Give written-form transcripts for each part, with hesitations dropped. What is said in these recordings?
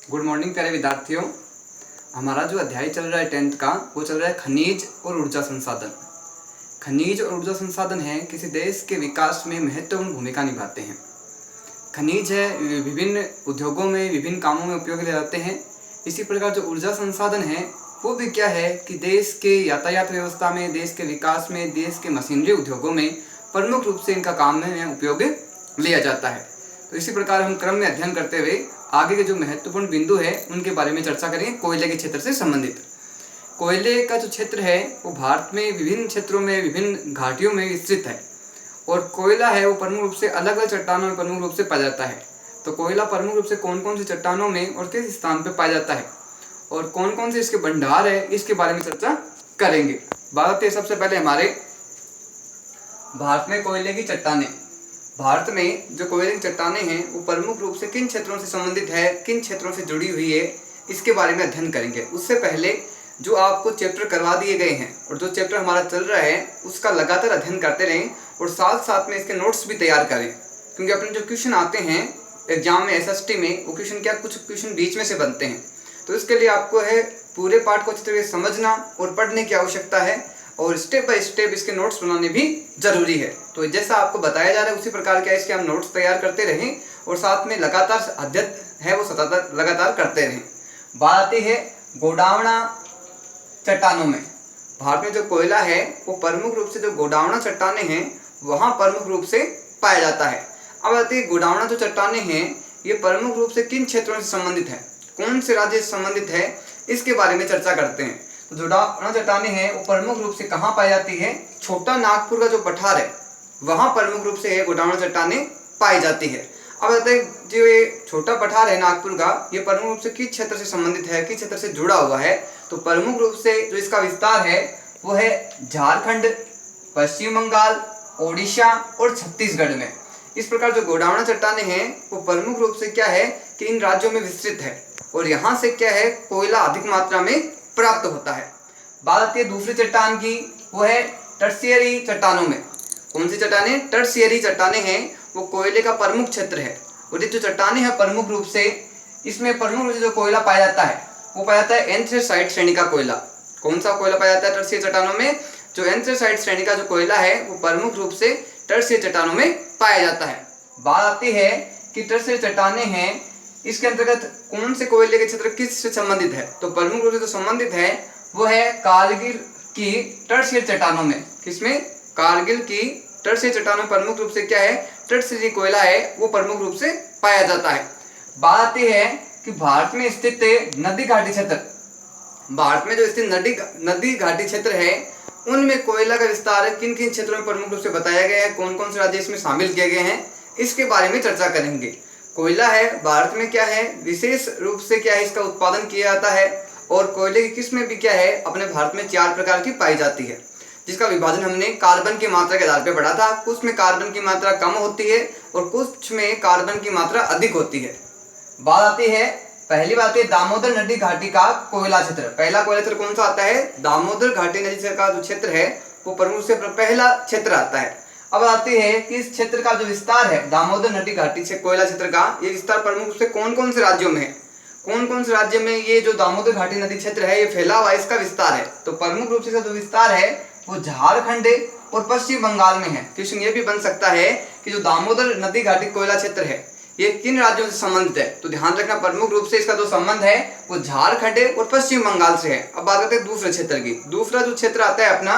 Good morning प्यारे विद्यार्थियों। हमारा जो अध्याय चल रहा है 10th का, वो चल रहा है खनिज और ऊर्जा संसाधन। खनिज और ऊर्जा संसाधन है किसी देश के विकास में महत्वपूर्ण भूमिका निभाते हैं। खनिज है विभिन्न उद्योगों में, विभिन्न कामों में उपयोग ले जाते हैं। इसी प्रकार जो ऊर्जा संसाधन है वो भी क्या है कि देश के यातायात व्यवस्था में, देश के विकास में, देश के मशीनरी उद्योगों में प्रमुख रूप से इनका काम में उपयोग लिया जाता है। तो इसी प्रकार हम क्रम में अध्ययन करते हुए आगे के जो महत्वपूर्ण बिंदु है उनके बारे में चर्चा करेंगे। कोयले के क्षेत्र से संबंधित कोयले का जो क्षेत्र है वो भारत में विभिन्न क्षेत्रों में, विभिन्न घाटियों में विस्तृत है। और कोयला है वो प्रमुख रूप से अलग अलग चट्टानों में प्रमुख रूप से पाया जाता है। तो कोयला प्रमुख रूप से कौन कौन सी चट्टानों में और किस स्थान पर पाया जाता है और कौन कौन से इसके भंडार है, इसके बारे में चर्चा करेंगे। बात है सबसे पहले हमारे भारत में कोयले की चट्टानें। भारत में जो कोयले की चट्टानें हैं वो प्रमुख रूप से किन क्षेत्रों से संबंधित है, किन क्षेत्रों से जुड़ी हुई है, इसके बारे में अध्ययन करेंगे। उससे पहले जो आपको चैप्टर करवा दिए गए हैं और जो चैप्टर हमारा चल रहा है उसका लगातार अध्ययन करते रहें और साथ साथ में इसके नोट्स भी तैयार करें, क्योंकि अपने जो क्वेश्चन आते हैं एग्जाम में, SST में, वो क्वेश्चन क्या, कुछ क्वेश्चन बीच में से बनते हैं। तो इसके लिए आपको है पूरे पाठ को अच्छी तरह से समझना और पढ़ने की आवश्यकता है और स्टेप बाय स्टेप इसके नोट्स बनाने भी जरूरी है। तो जैसा आपको बताया जा रहा है उसी प्रकार क्या इसके हम नोट्स तैयार करते रहें और साथ में लगातार अध्ययन है वो सतत लगातार करते रहें। बात आती है गोंडवाना चट्टानों में। भारत में जो कोयला है वो प्रमुख रूप से जो गोंडवाना चट्टानें हैं वहाँ प्रमुख रूप से पाया जाता है। अब आती है गोंडवाना जो चट्टानें हैं ये प्रमुख रूप से किन क्षेत्रों से संबंधित है, कौन से राज्य से संबंधित है, इसके बारे में चर्चा करते हैं। तो गोंडवाना चट्टानें हैं वो प्रमुख रूप से कहाँ पाई जाती है, छोटा नागपुर का जो पठार है वहाँ प्रमुख रूप से गोंडवाना चट्टानें पाई जाती है। अब बताते हैं जो ये छोटा पठार है नागपुर का, ये प्रमुख रूप से किस क्षेत्र से संबंधित है, किस क्षेत्र से जुड़ा हुआ है। तो प्रमुख रूप से जो इसका विस्तार है वो है झारखंड, पश्चिम बंगाल, ओडिशा और छत्तीसगढ़ में। इस प्रकार जो गोंडवाना चट्टानें हैं वो प्रमुख रूप से क्या है कि इन राज्यों में विस्तृत है और यहाँ से क्या है कोयला अधिक मात्रा में प्राप्त होता है। बात आती है दूसरी चट्टान की, वो है टर्शियरी चट्टानों में। कौन सी चट्टानें? टर्शियरी चट्टानें हैं वो कोयले का प्रमुख क्षेत्र है। और ये जो चट्टानें हैं प्रमुख रूप से इसमें प्रमुख रूप से जो कोयला पाया जाता है वो पाया जाता है एंथ्रेसाइट श्रेणी का कोयला। कौन सा कोयला पाया जाता है टर्शियरी चट्टानों में? जो एंथ्रेसाइट श्रेणी का जो कोयला है वो प्रमुख रूप से टर्शियरी चट्टानों में पाया जाता है। बात आती है कि टर्शियरी चट्टानें हैं इसके अंतर्गत कौन से कोयले के क्षेत्र किस से संबंधित है। तो प्रमुख रूप से जो संबंधित है वो है कारगिल की टर्शियरी चट्टानों में। किसमें? कारगिल की टर्शियरी चट्टानों में प्रमुख रूप से क्या है टर्शियरी कोयला है वो प्रमुख रूप से पाया जाता है। बात आती है कि भारत में स्थित नदी घाटी क्षेत्र, भारत में जो स्थित नदी घाटी क्षेत्र है उनमें कोयला का विस्तार किन किन क्षेत्रों में प्रमुख रूप से बताया गया है, कौन कौन से राज्य इसमें शामिल किए गए हैं, इसके बारे में चर्चा करेंगे। कोयला है भारत में क्या है विशेष रूप से क्या है इसका उत्पादन किया जाता है और कोयले की किस्में भी क्या है अपने भारत में 4 प्रकार की पाई जाती है, जिसका विभाजन हमने कार्बन की मात्रा के आधार पर पढ़ा था। कुछ में कार्बन की मात्रा कम होती है और कुछ में कार्बन की मात्रा अधिक होती है। बात आती है, पहली बात है दामोदर नदी घाटी का कोयला क्षेत्र। पहला कोयला क्षेत्र कौन सा आता है? दामोदर घाटी नदी का जो क्षेत्र है वो प्रमुख से पहला क्षेत्र आता है। अब आती है कि इस क्षेत्र का जो विस्तार है दामोदर नदी घाटी से कोयला क्षेत्र का, ये विस्तार प्रमुख रूप से कौन कौन से राज्यों में है, कौन कौन से राज्य में ये जो दामोदर घाटी नदी क्षेत्र है ये फैला हुआ इसका विस्तार है। तो प्रमुख रूप से जो विस्तार है वो झारखंड और पश्चिम बंगाल में है। क्वेश्चन ये भी बन सकता है कि जो दामोदर नदी घाटी कोयला क्षेत्र है ये किन राज्यों से संबंधित है। तो ध्यान रखना प्रमुख रूप से इसका जो संबंध है वो झारखंड और पश्चिम बंगाल से है। अब बात करते हैं दूसरे क्षेत्र की। दूसरा जो क्षेत्र आता है अपना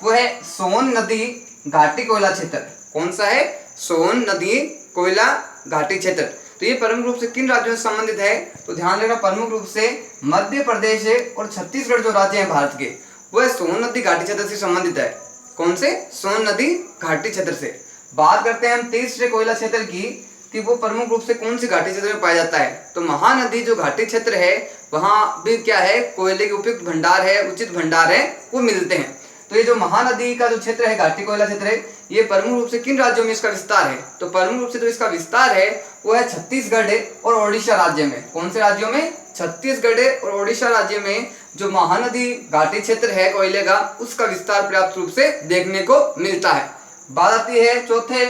वो है सोन नदी घाटी कोयला क्षेत्र। कौन सा है? सोन नदी कोयला घाटी क्षेत्र। तो ये प्रमुख रूप से किन राज्यों से संबंधित है? तो ध्यान रखना प्रमुख रूप से मध्य प्रदेश और छत्तीसगढ़ जो राज्य हैं भारत के वो है सोन नदी घाटी क्षेत्र से संबंधित है। कौन से? सोन नदी घाटी क्षेत्र से। बात करते हैं हम तीसरे कोयला क्षेत्र की कि वो प्रमुख रूप से कौन सी घाटी क्षेत्र में पाया जाता है। तो महानदी जो घाटी क्षेत्र है वहाँ भी क्या है कोयले के उपयुक्त भंडार है, उचित भंडार है वो मिलते हैं। तो ये जो महानदी का जो क्षेत्र है घाटी कोयला क्षेत्र है ये प्रमुख रूप से किन राज्यों में इसका विस्तार है? तो प्रमुख रूप से जो इसका विस्तार है वो है छत्तीसगढ़ और ओडिशा राज्य में। कौन से राज्यों में? छत्तीसगढ़ और ओडिशा राज्य में जो महानदी घाटी क्षेत्र है कोयले का उसका विस्तार पर्याप्त रूप से देखने को मिलता है। बात आती है चौथे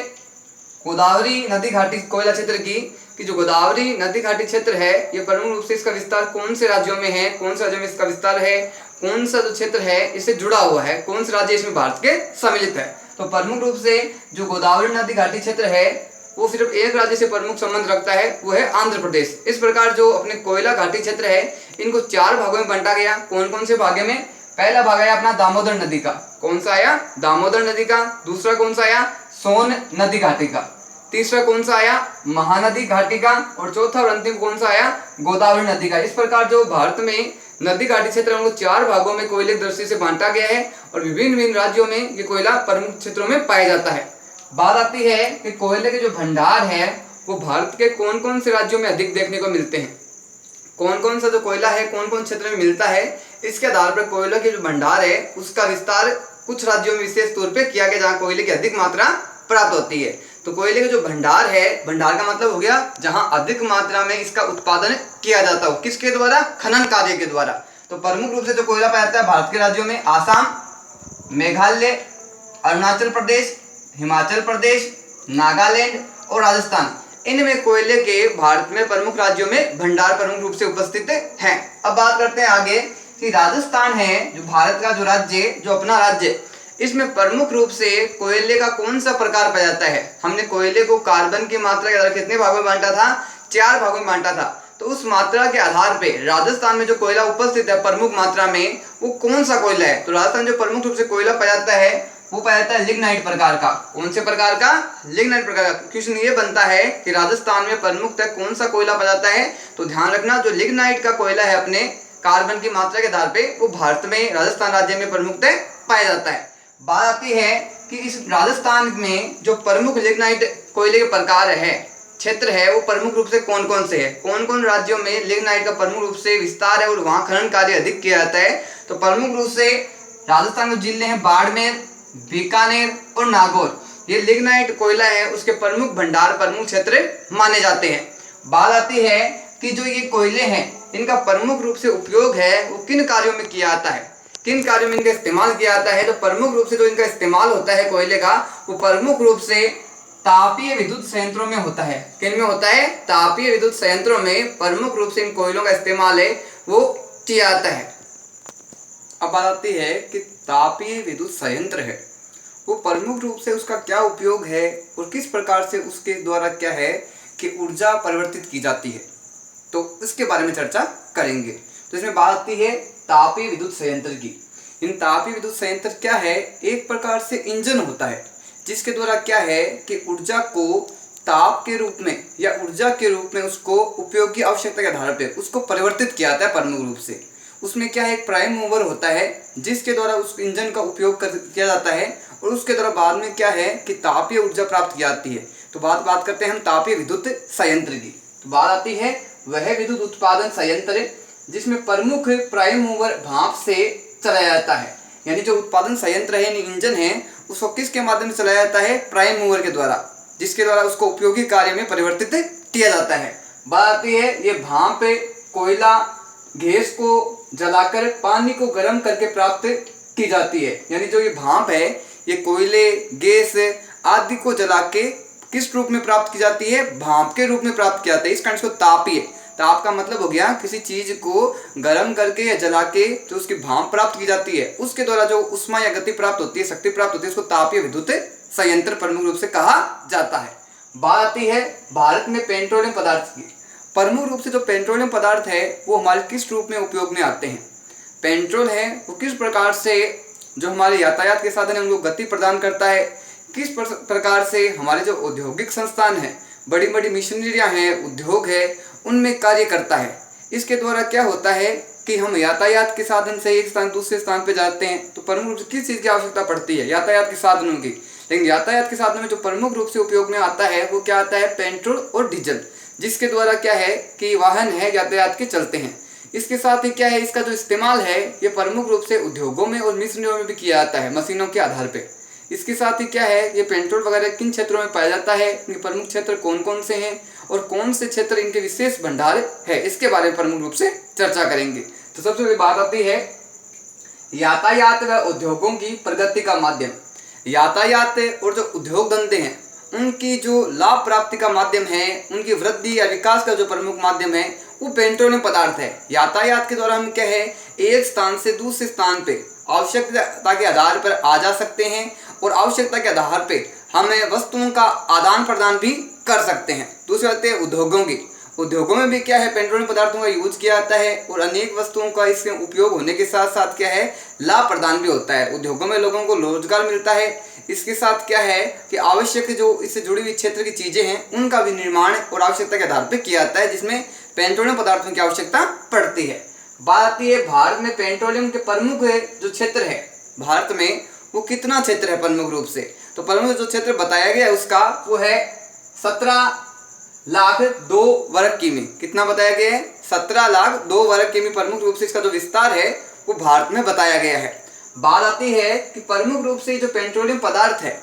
गोदावरी नदी घाटी कोयला क्षेत्र की कि जो गोदावरी नदी घाटी क्षेत्र है ये प्रमुख रूप से इसका विस्तार कौन से राज्यों में है, कौन से राज्यों में इसका विस्तार है, कौन सा जो क्षेत्र है इससे जुड़ा हुआ है, कौन से राज्य इसमें भारत के सम्मिलित है। तो प्रमुख रूप से जो गोदावरी नदी घाटी क्षेत्र है वो सिर्फ एक राज्य से प्रमुख संबंध रखता है, वो है आंध्र प्रदेश। इस प्रकार जो अपने कोयला घाटी क्षेत्र है इनको 4 भागों में बांटा गया। कौन कौन से भागे में? पहला भाग आया अपना दामोदर नदी का। कौन सा आया? दामोदर नदी का। दूसरा कौन सा आया? सोन नदी घाटी का। तीसरा कौन सा आया? महानदी घाटी का। और चौथा और अंतिम कौन सा आया? गोदावरी नदी का। इस प्रकार जो भारत में नदी घाटी क्षेत्र उनको 4 भागों में कोयले की दृष्टि से बांटा गया है और विभिन्न विभिन्न राज्यों में ये कोयला प्रमुख क्षेत्रों में पाया जाता है। बात आती है कि कोयले के जो भंडार है वो भारत के कौन कौन से राज्यों में अधिक देखने को मिलते हैं। कौन कौन सा जो कोयला है कौन कौन क्षेत्र में मिलता है, इसके आधार पर कोयले के जो भंडार है उसका विस्तार कुछ राज्यों में विशेष तौर पे किया गया जहाँ कोयले की अधिक मात्रा प्राप्त होती है। तो कोयले का जो भंडार है, भंडार का मतलब हो गया जहाँ अधिक मात्रा में इसका उत्पादन किया जाता हो। किसके द्वारा? खनन कार्य के द्वारा। तो प्रमुख रूप से जो कोयला पाया जाता है भारत के राज्यों में आसाम, मेघालय, अरुणाचल प्रदेश, हिमाचल प्रदेश, नागालैंड और राजस्थान। इनमें कोयले के भारत में प्रमुख राज्यों में भंडार प्रमुख रूप से उपस्थित हैं। अब बात करते हैं आगे कि राजस्थान है जो भारत का जो राज्य, जो अपना राज्य, इसमें प्रमुख रूप से कोयले का कौन सा प्रकार पाया जाता है। हमने कोयले को कार्बन की मात्रा के आधार कितने भागों में बांटा था? 4 भागों में बांटा था। तो उस मात्रा के आधार पे राजस्थान में जो कोयला उपस्थित है प्रमुख मात्रा में वो कौन सा कोयला है? तो राजस्थान जो प्रमुख रूप से कोयला पाया जाता है वो पाया जाता है लिग्नाइट प्रकार का। कौन से प्रकार का? लिग्नाइट प्रकार का। क्वेश्चन ये बनता है कि राजस्थान में प्रमुखतः कौन सा कोयला पाया जाता है? तो ध्यान रखना जो लिग्नाइट का कोयला है अपने कार्बन की मात्रा के आधार पे वो भारत में राजस्थान राज्य में प्रमुखतः पाया जाता है। बात आती है कि इस राजस्थान में जो प्रमुख लिग्नाइट कोयले के प्रकार है, क्षेत्र है, वो प्रमुख रूप से कौन कौन से है? कौन कौन राज्यों में लिग्नाइट का प्रमुख रूप से विस्तार है और वहाँ खनन कार्य अधिक किया जाता है? तो प्रमुख रूप से राजस्थान के जिले हैं बाड़मेर, बीकानेर और नागौर। ये लिग्नाइट कोयला है उसके प्रमुख भंडार, प्रमुख क्षेत्र माने जाते हैं। बात आती है कि जो ये कोयले हैं इनका प्रमुख रूप से उपयोग है वो किन कार्यों में किया जाता है, किन कार्यों में इनका इस्तेमाल किया जाता है? तो प्रमुख रूप से जो इनका इस्तेमाल होता है कोयले का वो प्रमुख रूप से तापीय विद्युत संयंत्रों में होता है। किन में होता है? तापीय विद्युत संयंत्रों में प्रमुख रूप से इन कोयलों का इस्तेमाल है वो किया जाता है। अब बात आती है कि तापीय विद्युत संयंत्र है वो प्रमुख रूप से उसका क्या उपयोग है और किस प्रकार से उसके द्वारा क्या है कि ऊर्जा परिवर्तित की जाती है, तो इसके बारे में चर्चा करेंगे। तो इसमें बात आती है तापीय विद्युत संयंत्र की। इन तापीय विद्युत संयंत्र क्या है? एक प्रकार से इंजन होता है जिसके द्वारा क्या है कि ऊर्जा को ताप के रूप में या ऊर्जा के रूप में उसको उपयोग की आवश्यकता के आधार पर उसको परिवर्तित किया जाता है प्रमुख रूप से। उसमें क्या है? एक प्राइम मूवर होता है जिसके द्वारा उस इंजन का उपयोग किया जाता है और उसके द्वारा बाद में क्या है कि तापीय ऊर्जा प्राप्त की जाती है। तो बात करते हैं हम तापीय विद्युत संयंत्र की। तो बात आती है वह विद्युत उत्पादन संयंत्र जिसमें प्रमुख प्राइम मूवर भाप से चलाया जाता है। यानी जो उत्पादन संयंत्र है, इंजन है, उसको किसके माध्यम से चलाया जाता है? प्राइम मूवर के द्वारा, जिसके द्वारा उसको उपयोगी कार्य में परिवर्तित किया जाता है। बात आती है ये भाप कोयला गैस को जलाकर पानी को गर्म करके प्राप्त की जाती है। यानी जो ये भाप है ये कोयले, गैस आदि को जला के किस रूप में प्राप्त की जाती है? भाप के रूप में प्राप्त किया जाता है। इस कारण इसको तापीय, ताप का मतलब हो गया किसी चीज को गर्म करके या जला के जो उसकी भाप प्राप्त की जाती है उसके द्वारा जो उष्मा या गति प्राप्त होती है, शक्ति प्राप्त होती है, उसको तापीय विद्युत संयंत्र प्रमुख रूप से कहा जाता है। बात आती है भारत में पेट्रोलियम पदार्थ की। प्रमुख रूप से जो पेट्रोलियम पदार्थ है वो हमारे किस रूप में उपयोग में आते हैं? पेट्रोल है वो किस प्रकार से जो हमारे यातायात के साधन है उनको गति प्रदान करता है, किस प्रकार से हमारे जो औद्योगिक संस्थान है, बड़ी बड़ी मशीनरियां हैं, उद्योग है, उनमें कार्य करता है। इसके द्वारा क्या होता है कि हम यातायात के साधन से एक स्थान दूसरे स्थान पे जाते हैं तो प्रमुख रूप से किस चीज़ की आवश्यकता पड़ती है? यातायात के साधनों की। लेकिन यातायात के साधनों में जो प्रमुख रूप से उपयोग में आता है वो क्या आता है? पेट्रोल और डीजल, जिसके द्वारा क्या है कि वाहन है यातायात के चलते हैं। इसके साथ ही क्या है इसका जो इस्तेमाल है ये प्रमुख रूप से उद्योगों में और मशीनरियों में भी किया जाता है, मशीनों के आधार पे। इसके साथ ही क्या है ये पेट्रोल वगैरह किन क्षेत्रों में पाया जाता है, इनके प्रमुख क्षेत्र कौन कौन से हैं और कौन से क्षेत्र इनके विशेष भंडार है, इसके बारे में प्रमुख रूप से चर्चा करेंगे। तो सबसे पहले बात आती है यातायात व उद्योगों की प्रगति का माध्यम। यातायात और जो उद्योग धंधे हैं उनकी जो लाभ प्राप्ति का माध्यम है, उनकी वृद्धि या विकास का जो प्रमुख माध्यम है वो पेट्रोलियम पदार्थ है। यातायात के द्वारा हम क्या है, एक स्थान से दूसरे स्थान पे आवश्यकता के आधार पर आ जा सकते हैं और आवश्यकता के आधार पे हमें वस्तुओं का आदान प्रदान भी कर सकते हैं। दूसरी बात है उद्योगों में भी क्या है, पेट्रोलियम पदार्थों का यूज किया जाता है और अनेक वस्तुओं का इसके उपयोग होने के साथ साथ क्या है, लाभ प्रदान भी होता है। उद्योगों में लोगों को रोजगार मिलता है। इसके साथ क्या है कि आवश्यक जो इससे जुड़ी हुई क्षेत्र की चीजें हैं उनका भी निर्माण और आवश्यकता के आधार पर किया जाता है, जिसमें पेट्रोलियम पदार्थों की आवश्यकता पड़ती है। बात आती है भारत में पेट्रोलियम के प्रमुख जो क्षेत्र है, भारत में वो कितना क्षेत्र है प्रमुख रूप से, तो प्रमुख जो क्षेत्र बताया गया है उसका वो है 17,02 वर्ग किमी। कितना बताया गया है, 17,02 वर्ग किमी प्रमुख रूप से इसका जो विस्तार है वो भारत में बताया गया है। बात आती है कि प्रमुख रूप से जो पेट्रोलियम पदार्थ है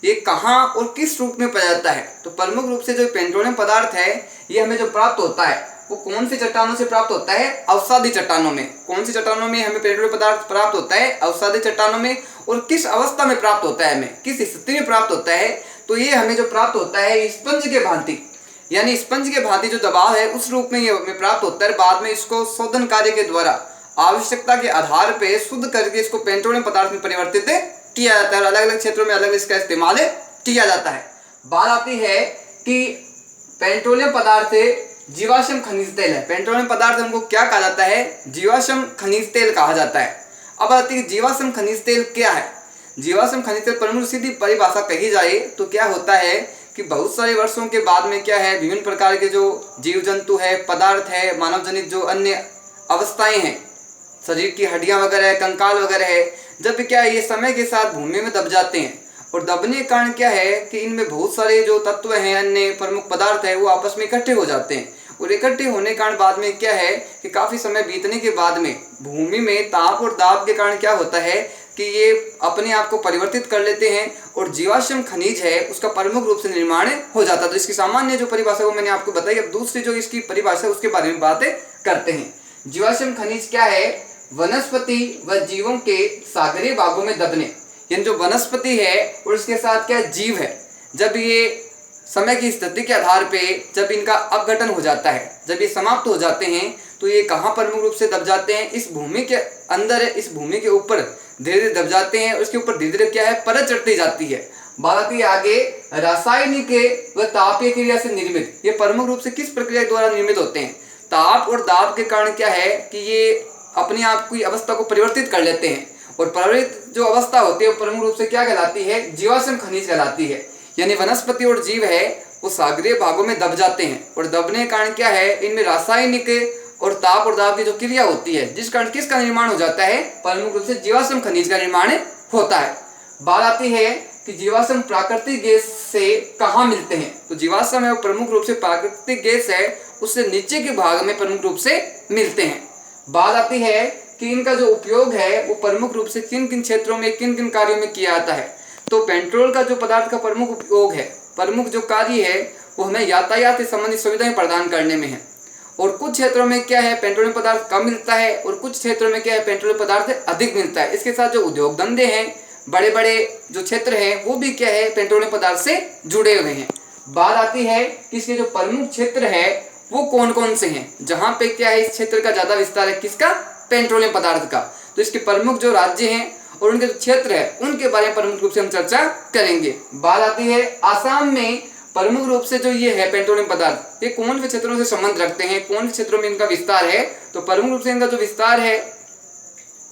ये कहाँ और किस रूप में पाया जाता है। तो प्रमुख रूप से जो पेट्रोलियम पदार्थ है ये हमें जो प्राप्त होता है वो कौन सी चट्टानों से प्राप्त होता है, अवसादी चट्टानों में। कौन सी चट्टानों में हमें पेट्रोलियम पदार्थ प्राप्त होता है, अवसादी चट्टानों में। और किस अवस्था में प्राप्त होता है, हमें किस स्थिति में प्राप्त होता है, तो ये हमें जो प्राप्त होता है स्पंज के भांति, यानी स्पंज के भांति जो दबाव है उस रूप में ये हमें प्राप्त होता है। बाद में इसको शोधन कार्य के द्वारा आवश्यकता के आधार पे शुद्ध करके इसको पेट्रोलियम पदार्थ में परिवर्तित किया जाता है और अलग अलग क्षेत्रों में अलग इसका इस्तेमाल किया जाता है। बात आती है कि पेट्रोलियम पदार्थ जीवाश्म खनिज तेल है। पेट्रोलियम पदार्थ उनको क्या कहा जाता है, जीवाश्म खनिज तेल कहा जाता है। अब आती है जीवाश्म खनिज तेल क्या है। जीवाश्म खनिज तेल प्रमुख सीधी परिभाषा कही जाए तो क्या होता है कि बहुत सारे वर्षों के बाद में क्या है, विभिन्न प्रकार के जो जीव जंतु है, पदार्थ है, मानव जनित जो अन्य अवस्थाएं हैं, शरीर की हड्डियां वगैरह है, कंकाल वगैरह है, जब क्या है ये समय के साथ भूमि में दब जाते हैं और दबने के कारण क्या है कि इनमें बहुत सारे जो तत्व हैं, अन्य प्रमुख पदार्थ है, वो आपस में इकट्ठे हो जाते हैं और इकट्ठे होने के कारण बाद में क्या है कि काफी समय बीतने के बाद में भूमि में ताप और दाब के कारण क्या होता है कि ये अपने आप को परिवर्तित कर लेते हैं और जीवाश्म खनिज है उसका प्रमुख रूप से निर्माण हो जाता है। तो इसकी सामान्य जो परिभाषा वो मैंने आपको बताई। अब दूसरी जो इसकी परिभाषा उसके बारे में बातें करते हैं। जीवाश्म खनिज क्या है, वनस्पति व जीवों के सागरीय भागों में दबने, यानी जो वनस्पति है और उसके साथ क्या जीव है, जब ये समय की स्थिति के आधार पे जब इनका अपघटन हो जाता है, जब ये समाप्त हो जाते हैं तो ये कहाँ प्रमुख रूप से दब जाते हैं, इस भूमि के अंदर, इस भूमि के ऊपर धीरे धीरे दब जाते हैं और उसके ऊपर धीरे धीरे क्या है परत चढ़ती जाती है। बात आती है आगे रासायनिक व तापीय क्रिया से निर्मित। ये प्रमुख रूप से किस प्रक्रिया द्वारा निर्मित होते हैं, ताप और दाब के कारण क्या है कि ये अपने आप की अवस्था को परिवर्तित कर लेते हैं और परिवर्तित जो अवस्था होती है प्रमुख रूप से क्या कहलाती है, जीवाश्म खनिज कहलाती है। यानी वनस्पति और जीव है वो सागरीय भागों में दब जाते हैं और दबने के कारण क्या है इनमें रासायनिक और ताप और दाब की जो क्रिया होती है जिस कारण किसका निर्माण हो जाता है, प्रमुख रूप से जीवाश्म खनिज का निर्माण होता है। बात आती है कि जीवाश्म प्राकृतिक गैस से कहाँ मिलते हैं। तो जीवाश्म है वो प्रमुख रूप से प्राकृतिक गैस है उससे नीचे के भाग में प्रमुख रूप से मिलते हैं। बात आती है कि इनका जो उपयोग है वो प्रमुख रूप से किन किन क्षेत्रों में किन किन कार्यों में किया जाता है। तो पेट्रोल का जो पदार्थ का प्रमुख उपयोग है, प्रमुख जो कार्य है वो हमें यातायात से संबंधित सुविधाएं प्रदान करने में है और कुछ क्षेत्रों में क्या है पेट्रोलियम पदार्थ कम मिलता है और कुछ क्षेत्रों में क्या है पेट्रोलियम पदार्थ अधिक मिलता है। इसके साथ जो उद्योग धंधे हैं, बड़े बड़े जो क्षेत्र हैं वो भी क्या है पेट्रोलियम पदार्थ से जुड़े हुए हैं। बात आती है कि इसके जो प्रमुख क्षेत्र है वो कौन कौन से हैं, जहाँ पे क्या है इस क्षेत्र का ज्यादा विस्तार है किसका, पेट्रोलियम पदार्थ का। तो इसके प्रमुख जो राज्य हैं और उनके जो क्षेत्र है उनके बारे में प्रमुख रूप से हम चर्चा करेंगे। बात आती है आसाम में प्रमुख रूप से जो ये है पेट्रोलियम पदार्थ ये कौन से क्षेत्रों से संबंध रखते हैं, कौन से क्षेत्रों में इनका विस्तार है। तो प्रमुख रूप से इनका जो विस्तार है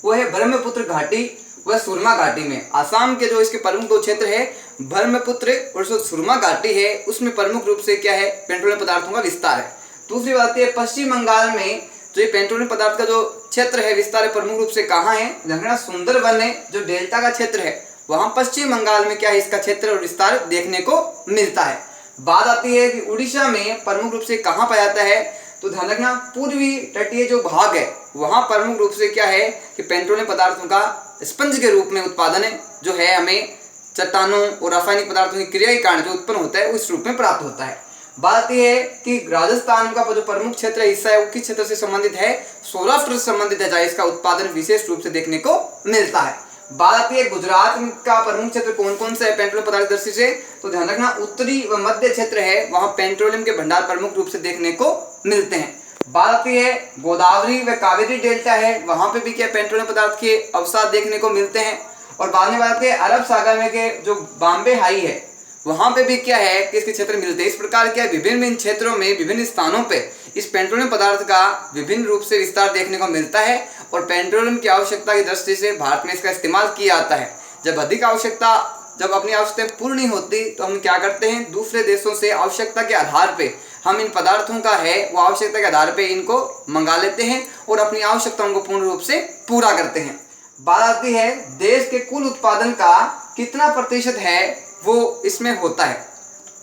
वो है ब्रह्मपुत्र घाटी व सुरमा घाटी में। आसाम के जो इसके प्रमुख दो क्षेत्र है ब्रह्मपुत्र और जो सुरमा घाटी है उसमें प्रमुख रूप से क्या है पेट्रोलियम पदार्थों का विस्तार है। दूसरी बात है पश्चिम बंगाल में जो ये पेट्रोलियम पदार्थ का जो क्षेत्र है विस्तार है प्रमुख रूप से कहाँ है, लंगड़ा सुंदरवन है जो डेल्टा का क्षेत्र है वहाँ पश्चिम बंगाल में क्या है इसका क्षेत्र और विस्तार देखने को मिलता है। बात आती है कि उड़ीसा में प्रमुख रूप से कहाँ पाया जाता है, तो ध्यान रखना पूर्वी तटीय जो भाग है वहाँ प्रमुख रूप से क्या है कि पेट्रोलियम पदार्थों का स्पंज के रूप में उत्पादन जो है हमें चट्टानों और रासायनिक पदार्थों की क्रिया के कारण जो उत्पन्न होता है उस रूप में प्राप्त होता है। बात आती है कि राजस्थान का जो प्रमुख क्षेत्र हिस्सा है वो किस क्षेत्र से संबंधित है, सौराष्ट्र से संबंधित है जहाँ इसका उत्पादन विशेष रूप से देखने को मिलता है। बात आती है गुजरात का प्रमुख क्षेत्र कौन कौन सा है पेट्रोलियम पदार्थ की दृष्टि से, तो ध्यान रखना उत्तरी व मध्य क्षेत्र है, वहां पेट्रोलियम के भंडार प्रमुख रूप से देखने को मिलते हैं। बात आती है गोदावरी व कावेरी डेल्टा है, वहां पे भी क्या पेट्रोलियम पदार्थ के अवसाद देखने को मिलते हैं। और बाद में बात आती है अरब सागर में के जो बॉम्बे हाई है, वहां पे भी क्या है कि इसके क्षेत्र मिलते हैं। इस प्रकार क्या विभिन्न क्षेत्रों में विभिन्न स्थानों पे इस पेट्रोलियम पदार्थ का विभिन्न रूप से विस्तार देखने को मिलता है और पेट्रोलियम की आवश्यकता की दृष्टि से भारत में इसका इस्तेमाल किया जाता है। जब अपनी आवश्यकता पूर्ण नहीं होती तो हम क्या करते हैं, दूसरे देशों से आवश्यकता के आधार पे हम इन पदार्थों का है वो आवश्यकता के आधार पे इनको मंगा लेते हैं और अपनी आवश्यकताओं को पूर्ण रूप से पूरा करते हैं। बात आती है देश के कुल उत्पादन का कितना प्रतिशत है वो इसमें होता है।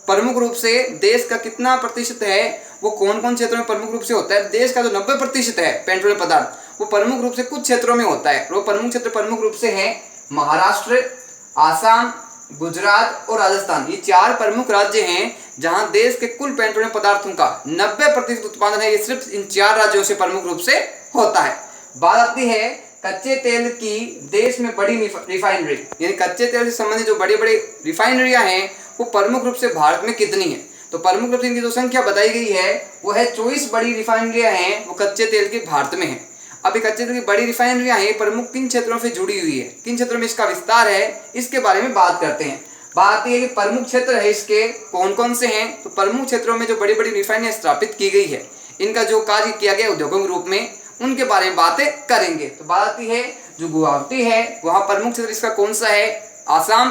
प्रमुख रूप से देश का कितना प्रतिशत है वो कौन कौन क्षेत्रों में प्रमुख रूप से होता है। देश का जो 90% है पेट्रोलियम पदार्थ वो प्रमुख रूप से कुछ क्षेत्रों में होता है। वो प्रमुख क्षेत्र प्रमुख रूप से है महाराष्ट्र, आसाम, गुजरात और राजस्थान। ये 4 प्रमुख राज्य हैं जहां देश के कुल पेट्रोलियम पदार्थों का 90% उत्पादन है, ये सिर्फ इन 4 राज्यों से प्रमुख रूप से होता है। बात आती है कच्चे तेल की देश में बड़ी रिफाइनरी, यानी कच्चे तेल से संबंधित जो बड़ी बड़ी रिफाइनरियां हैं वो प्रमुख रूप से भारत में कितनी है। तो प्रमुख रूप से इनकी जो संख्या बताई गई है वो है 24 बड़ी रिफाइनरियां हैं वो कच्चे तेल की भारत में है। अभी कच्चे तेल की बड़ी रिफाइनरियां हैं प्रमुख किन क्षेत्रों से जुड़ी हुई है, किन क्षेत्रों में इसका विस्तार है, इसके बारे में बात करते हैं। बात यह है कि प्रमुख क्षेत्र है इसके कौन कौन से हैं। तो प्रमुख क्षेत्रों में जो बड़ी बड़ी रिफाइनरी स्थापित की गई है इनका जो कार्य किया गया उद्योगों के रूप में उनके बारे में बातें करेंगे। तो बात आती है जो गुवाहाटी है वहां प्रमुख क्षेत्र इसका कौन सा है, आसाम।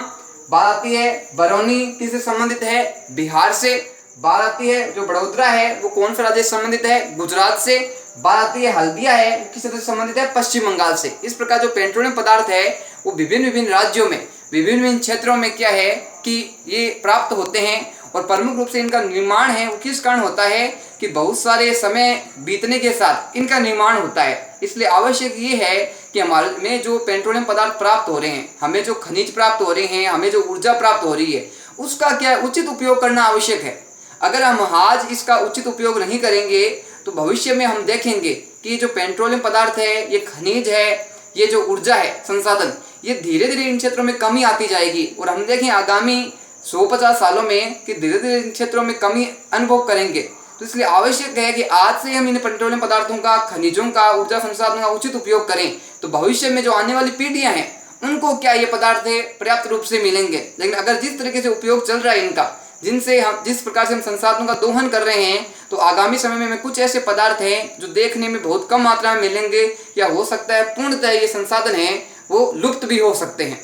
बात आती है बरौनी किससे संबंधित है, बिहार से। बात आती है जो बड़ोदरा है वो कौन सा राज्य से संबंधित है, गुजरात से। बात आती है हल्दिया है किस राज्य से संबंधित है, पश्चिम बंगाल से। इस प्रकार जो पेट्रोलियम पदार्थ है वो विभिन्न राज्यों में विभिन्न क्षेत्रों में क्या है कि ये प्राप्त होते हैं और प्रमुख रूप से इनका निर्माण है वो किस कारण होता है कि बहुत सारे समय बीतने के साथ इनका निर्माण होता है। इसलिए आवश्यक ये है कि हमारे में जो पेट्रोलियम पदार्थ प्राप्त हो रहे हैं, हमें जो खनिज प्राप्त हो रहे हैं, हमें जो ऊर्जा प्राप्त हो रही है उसका क्या उचित उपयोग करना आवश्यक है। अगर हम आज इसका उचित उपयोग नहीं करेंगे तो भविष्य में हम देखेंगे कि जो पेट्रोलियम पदार्थ है, ये खनिज है, ये जो ऊर्जा है, संसाधन, ये धीरे धीरे इन क्षेत्रों में कमी आती जाएगी और हम देखें आगामी 150 सालों में कि धीरे धीरे इन क्षेत्रों में कमी अनुभव करेंगे। तो इसलिए आवश्यक है कि आज से हम इन पेट्रोलियम पदार्थों का, खनिजों का, ऊर्जा संसाधनों का उचित उपयोग करें तो भविष्य में जो आने वाली पीढ़ियां हैं उनको क्या ये पदार्थ है पर्याप्त रूप से मिलेंगे। लेकिन अगर जिस तरीके से उपयोग चल रहा है इनका, जिनसे हम जिस प्रकार से हम संसाधनों का दोहन कर रहे हैं, तो आगामी समय में कुछ ऐसे पदार्थ हैं जो देखने में बहुत कम मात्रा में मिलेंगे या हो सकता है पूर्णतः ये संसाधन है वो लुप्त भी हो सकते हैं।